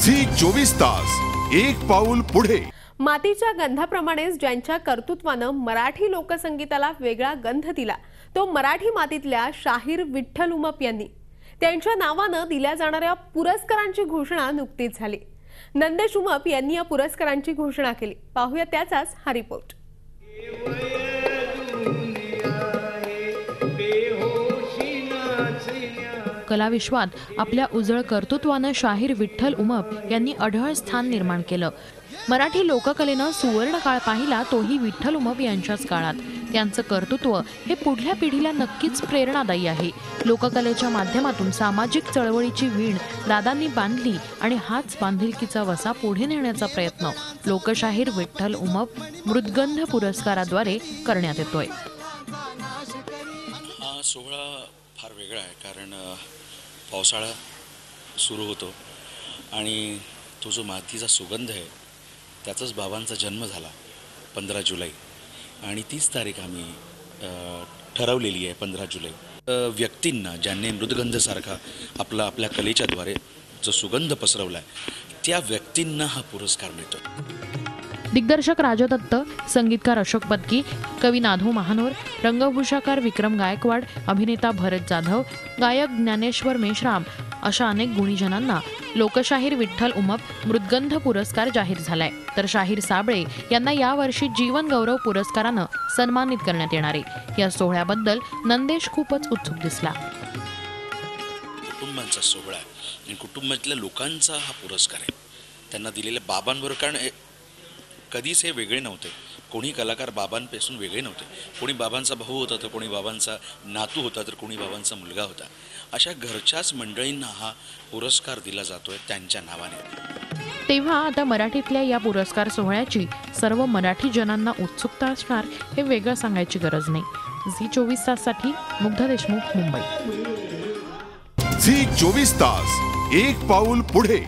Zee 24 तास एक पाऊल पुढे। मातीच्या गंधाप्रमाणेच ज्यांच्या कर्तृत्वाने मराठी लोकसंगीताला वेगळा गंध दिला तो मराठी मातीतल्या शाहीर विठ्ठल उमप यांनी। त्यांच्या नावाने दिल्या जाणाऱ्या पुरस्कारांची घोषणा नुकतीच झाली। नंदेश उमप यांनी या पुरस्कारांची घोषणा केली। पाहूया त्याचाच हा रिपोर्ट। कला विश्वात आपल्या उजळ कर्तृत्वाने शाहीर विठ्ठल उमप यांनी अढळ स्थान निर्माण केलं। मराठी लोककलेने सुवर्ण काळ पाहिला तोही विठ्ठल उमप यांच्याच काळात। त्यांचं कर्तृत्व हे पुढल्या पिढीला नक्कीच प्रेरणादायी आहे। लोककलेच्या माध्यमातून सामाजिक चळवळीची वीण दादांनी बांधली आणि हाच बांधिलकीचा वसा पुढे नेण्याचा प्रयत्न लोकशाहीर विठ्ठल उमप मृदगंध पुरस्काराद्वारे करण्यात येतोय। हा सोहळा फार वेगळा आहे, कारण पावसाळा सुरू होतो आणि तो जो मातीचा सुगंध आहे त्याचाच बाबांचा जन्म झाला 15 जुलै आणि 30 तारीख आम्ही ठरवलेली आहे 15 जुलै। व्यक्तींना ज्यांनी मृदगंधसारखा आपल्या कलेच्याद्वारे जो सुगंध पसरवला आहे त्या व्यक्तींना हा पुरस्कार मिळतो। दिग्दर्शक राजा दत्त, संगीतकार अशोक पत्की, कवी नाधू महानोर, रंगभूषाकार विक्रम गायकवाड, अभिनेता भरत जाधव, गायक ज्ञानेश्वर मेश्राम अशा अनेक गुणीजनांना लोकशाहीर विठ्ठल उमप मृदगंध पुरस्कार जाहीर झालाय। तर शाहीर साबळे यांना यावर्षी जीवन गौरव पुरस्काराने सन्मानित करण्यात येणार आहे। या सोहळ्याबद्दल नंदेश खूपच उत्सुक दिसला। कुटुंबांचा सोहळा आणि कुटुंबातल्या लोकांचा हा पुरस्कार आहे। त्यांना दिलेल्या बाबांबरोबर, कारण कधीच हे वेगळे नव्हते। कोणी कलाकार बाबांपासून वेगळे नव्हते। कोणी बाबांचा भाऊ होता तर कोणी बाबांचा नातू होता तर कोणी बाबांचा मुलगा होता। अशा घरच्याच मंडळींना हा पुरस्कार दिला जातोय त्यांच्या नावाने। तेव्हा आता मराठीतल्या या पुरस्कार सोहळ्याची सर्व मराठी जनांना उत्सुकता असणार हे वेगळं सांगायची गरज नाही। झी 24 ताससाठी मुग्धा देशमुख, मुंबई। झी 24 तास एक पाऊल पुढे।